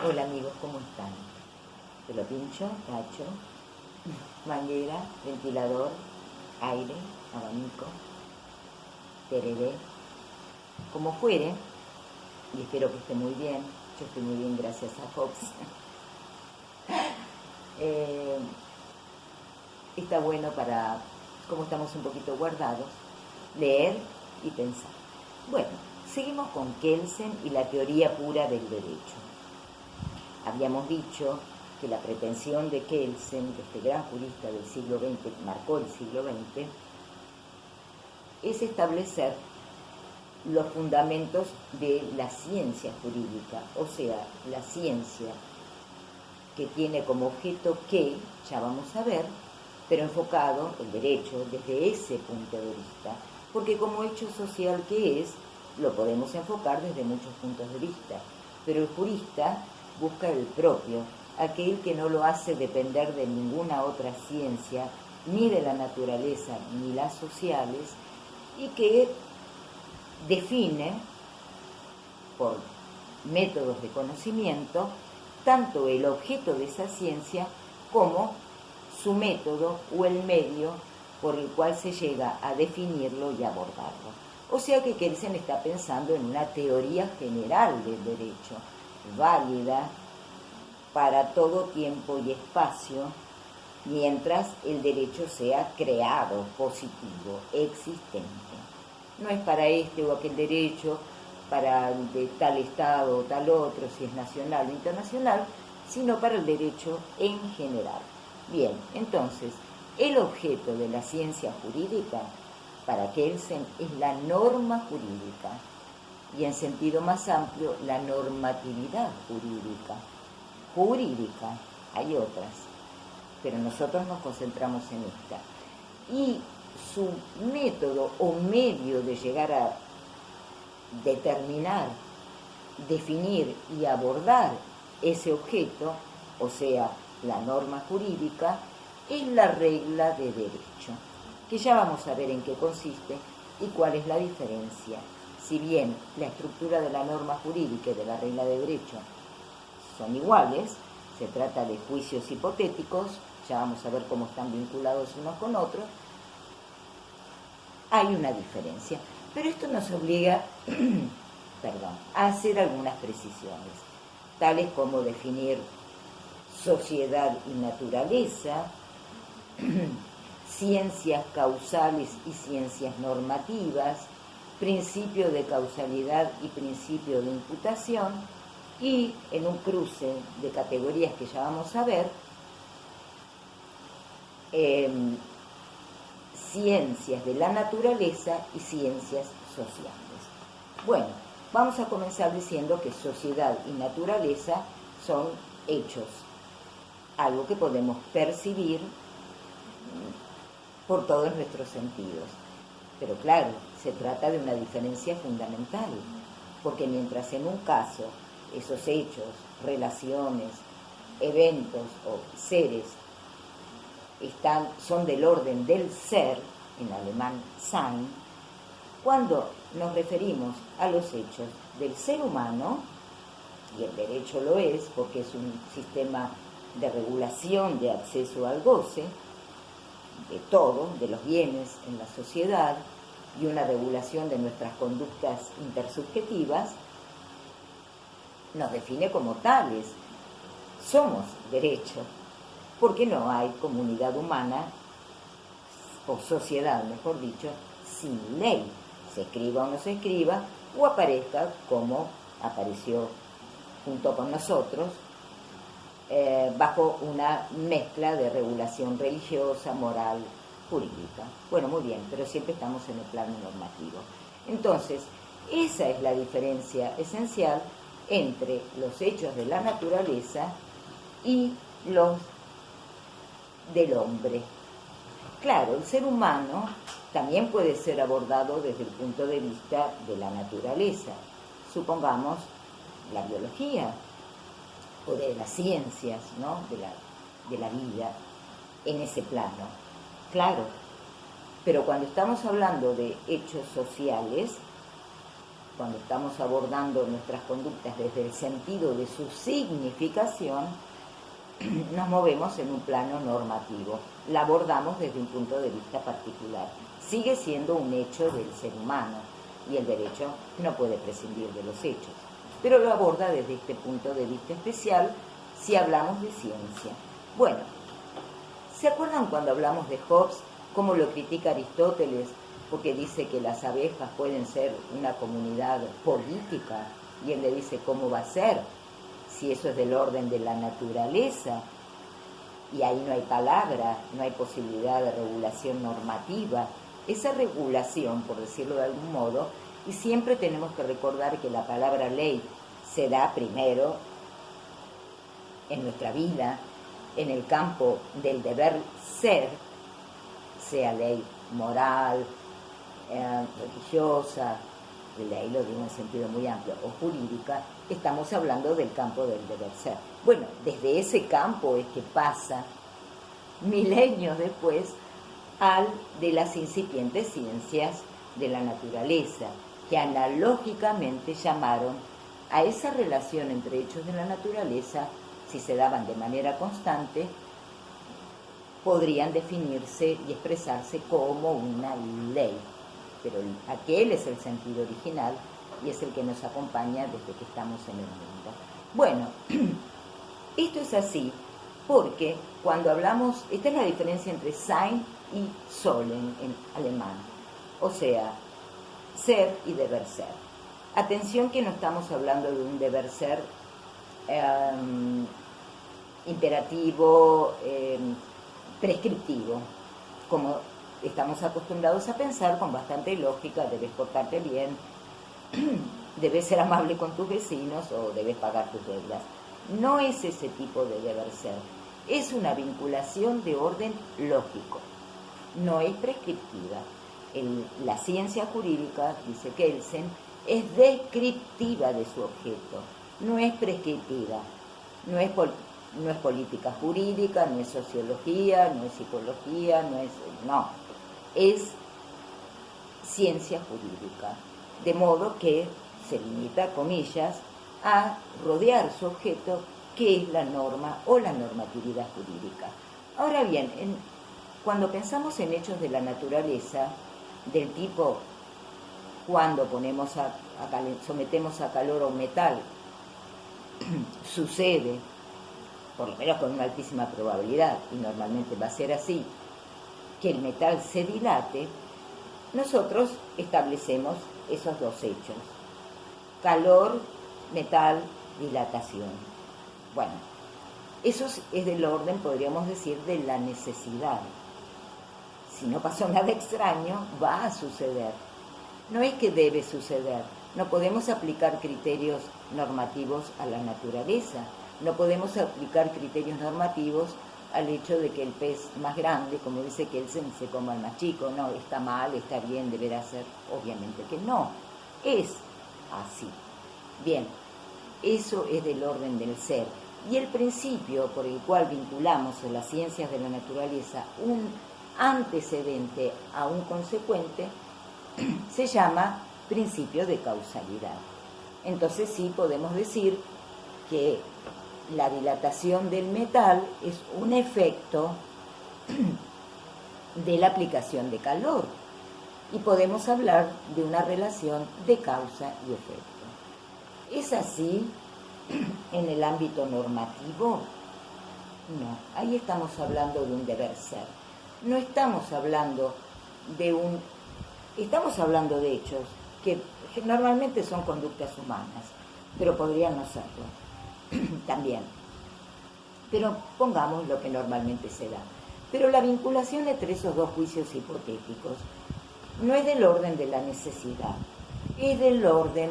Hola amigos, ¿cómo están? Pelo pincho, tacho, manguera, ventilador, aire, abanico, tereré, como fuere, y espero que esté muy bien. Yo estoy muy bien gracias a Fox. Eh, Está bueno para, como estamos un poquito guardados, leer y pensar. Bueno, seguimos con Kelsen y la teoría pura del derecho. Habíamos dicho que la pretensión de Kelsen, de este gran jurista del siglo XX, que marcó el siglo XX, es establecer los fundamentos de la ciencia jurídica, o sea, la ciencia que tiene como objeto que, ya vamos a ver, pero enfocado el derecho desde ese punto de vista, porque como hecho social que es, lo podemos enfocar desde muchos puntos de vista, pero el jurista busca el propio, aquel que no lo hace depender de ninguna otra ciencia, ni de la naturaleza, ni las sociales, y que define por métodos de conocimiento tanto el objeto de esa ciencia como su método o el medio por el cual se llega a definirlo y abordarlo. O sea que Kelsen está pensando en una teoría general del derecho, válida para todo tiempo y espacio, mientras el derecho sea creado, positivo, existente. No es para este o aquel derecho, para el de tal estado o tal otro, si es nacional o internacional, sino para el derecho en general. Bien, entonces, el objeto de la ciencia jurídica, para Kelsen, es la norma jurídica, y en sentido más amplio, la normatividad jurídica. Jurídica, hay otras, pero nosotros nos concentramos en esta. Y su método o medio de llegar a determinar, definir y abordar ese objeto, o sea, la norma jurídica, es la regla de derecho, que ya vamos a ver en qué consiste y cuál es la diferencia. Si bien la estructura de la norma jurídica y de la regla de derecho son iguales, se trata de juicios hipotéticos, ya vamos a ver cómo están vinculados unos con otros, hay una diferencia. Pero esto nos obliga a hacer algunas precisiones, tales como definir sociedad y naturaleza, ciencias causales y ciencias normativas, principio de causalidad y principio de imputación, y en un cruce de categorías que ya vamos a ver, ciencias de la naturaleza y ciencias sociales. Bueno, vamos a comenzar diciendo que sociedad y naturaleza son hechos, algo que podemos percibir por todos nuestros sentidos. Pero claro, se trata de una diferencia fundamental, porque mientras en un caso esos hechos, relaciones, eventos o seres son del orden del ser, en alemán Sein, cuando nos referimos a los hechos del ser humano, y el derecho lo es porque es un sistema de regulación de acceso al goce, de todo, de los bienes en la sociedad, y una regulación de nuestras conductas intersubjetivas, nos define como tales. Somos derecho, porque no hay comunidad humana, o sociedad, mejor dicho, sin ley, se escriba o no se escriba, o aparezca como apareció junto con nosotros, bajo una mezcla de regulación religiosa, moral, jurídica. Bueno, muy bien, pero siempre estamos en el plano normativo. Entonces, esa es la diferencia esencial entre los hechos de la naturaleza y los del hombre. Claro, el ser humano también puede ser abordado desde el punto de vista de la naturaleza. Supongamos la biología o de las ciencias, ¿no? de la vida en ese plano. Claro, pero cuando estamos hablando de hechos sociales, cuando estamos abordando nuestras conductas desde el sentido de su significación, nos movemos en un plano normativo, la abordamos desde un punto de vista particular. Sigue siendo un hecho del ser humano y el derecho no puede prescindir de los hechos, pero lo aborda desde este punto de vista especial si hablamos de ciencia. Bueno, ¿se acuerdan cuando hablamos de Hobbes, cómo lo critica Aristóteles? Porque dice que las abejas pueden ser una comunidad política, y él le dice, ¿cómo va a ser? Si eso es del orden de la naturaleza, y ahí no hay palabra, no hay posibilidad de regulación normativa. Esa regulación, por decirlo de algún modo, y siempre tenemos que recordar que la palabra ley se da primero en nuestra vida, en el campo del deber ser, sea ley moral, religiosa, ley lo digo en sentido muy amplio, o jurídica, estamos hablando del campo del deber ser. Bueno, desde ese campo es que pasa, milenios después, al de las incipientes ciencias de la naturaleza, que analógicamente llamaron a esa relación entre hechos de la naturaleza, si se daban de manera constante, podrían definirse y expresarse como una ley. Pero aquel es el sentido original y es el que nos acompaña desde que estamos en el mundo. Bueno, esto es así porque cuando hablamos, esta es la diferencia entre Sein y Sollen en alemán, o sea, ser y deber ser. Atención que no estamos hablando de un deber ser imperativo, prescriptivo, como estamos acostumbrados a pensar con bastante lógica: debes portarte bien, debes ser amable con tus vecinos o debes pagar tus deudas. No es ese tipo de deber ser, es una vinculación de orden lógico, no es prescriptiva. La ciencia jurídica, dice Kelsen, es descriptiva de su objeto, no es prescriptiva, no es política jurídica, no es sociología, no es psicología, es ciencia jurídica, de modo que se limita, comillas, a rodear su objeto, que es la norma o la normatividad jurídica. Ahora bien, cuando pensamos en hechos de la naturaleza, del tipo cuando sometemos a calor a un metal, sucede, por lo menos con una altísima probabilidad, y normalmente va a ser así, que el metal se dilate, nosotros establecemos esos dos hechos: calor, metal, dilatación. Bueno, eso es del orden, podríamos decir, de la necesidad. Si no pasó nada extraño, va a suceder. No es que debe suceder. No podemos aplicar criterios normativos a la naturaleza. No podemos aplicar criterios normativos al hecho de que el pez más grande, como dice Kelsen, se coma al más chico. No, está mal, está bien, deberá ser. Obviamente que no. Es así. Bien, eso es del orden del ser. Y el principio por el cual vinculamos en las ciencias de la naturaleza un antecedente a un consecuente se llama principio de causalidad. Entonces sí podemos decir que la dilatación del metal es un efecto de la aplicación de calor y podemos hablar de una relación de causa y efecto. ¿Es así en el ámbito normativo? No, ahí estamos hablando de un deber ser. No estamos hablando estamos hablando de hechos que normalmente son conductas humanas, pero podrían no serlo también. Pero pongamos lo que normalmente se da. Pero la vinculación entre esos dos juicios hipotéticos no es del orden de la necesidad, es del orden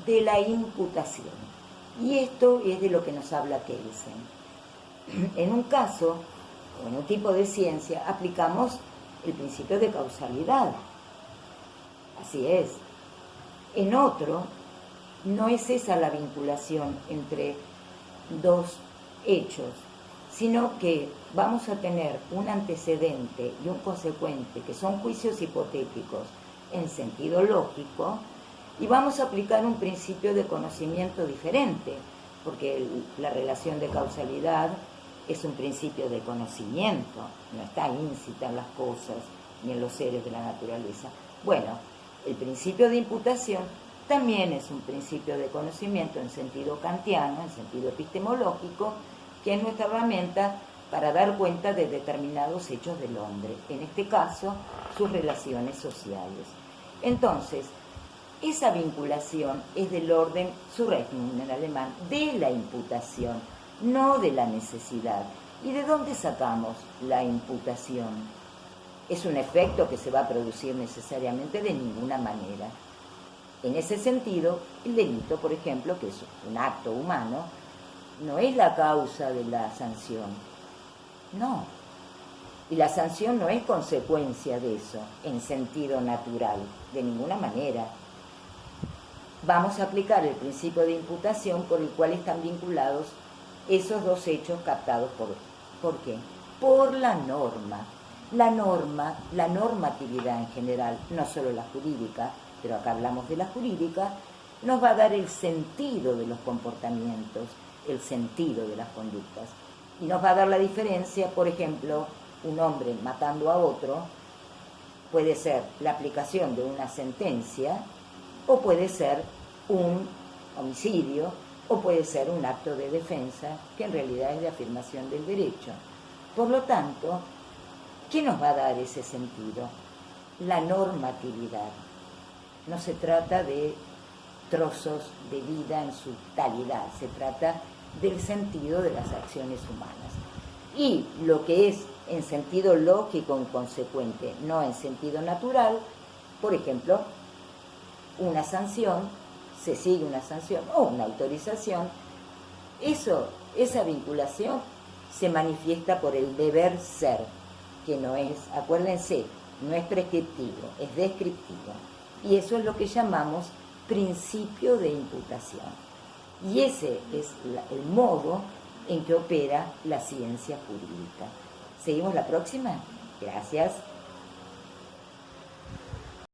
de la imputación. Y esto es de lo que nos habla Kelsen. En un caso, o en un tipo de ciencia, aplicamos el principio de causalidad. Así es. En otro, no es esa la vinculación entre dos hechos, sino que vamos a tener un antecedente y un consecuente, que son juicios hipotéticos en sentido lógico, Y vamos a aplicar un principio de conocimiento diferente, porque la relación de causalidad es un principio de conocimiento, no está íncita en las cosas ni en los seres de la naturaleza. Bueno, el principio de imputación también es un principio de conocimiento en sentido kantiano, en sentido epistemológico, que es nuestra herramienta para dar cuenta de determinados hechos del hombre, en este caso, sus relaciones sociales. Entonces, esa vinculación es del orden Zurechnung en alemán, de la imputación, no de la necesidad. ¿Y de dónde sacamos la imputación? ¿Es un efecto que se va a producir necesariamente? De ninguna manera. En ese sentido, el delito, por ejemplo, que es un acto humano, no es la causa de la sanción. No. Y la sanción no es consecuencia de eso, en sentido natural, de ninguna manera. Vamos a aplicar el principio de imputación por el cual están vinculados esos dos hechos captados ¿por qué? Por la norma. La norma, la normatividad en general, no solo la jurídica, pero acá hablamos de la jurídica, nos va a dar el sentido de los comportamientos, el sentido de las conductas. Y nos va a dar la diferencia, por ejemplo, un hombre matando a otro puede ser la aplicación de una sentencia, o puede ser un homicidio, o puede ser un acto de defensa, que en realidad es de afirmación del derecho. Por lo tanto, ¿qué nos va a dar ese sentido? La normatividad. No se trata de trozos de vida en su totalidad, se trata del sentido de las acciones humanas. Y lo que es en sentido lógico y consecuente, no en sentido natural, por ejemplo, una sanción, se sigue una sanción o una autorización, esa vinculación se manifiesta por el deber ser, que no es, acuérdense, no es prescriptivo, es descriptivo. Y eso es lo que llamamos principio de imputación. Y ese es el modo en que opera la ciencia jurídica. ¿Seguimos la próxima? Gracias.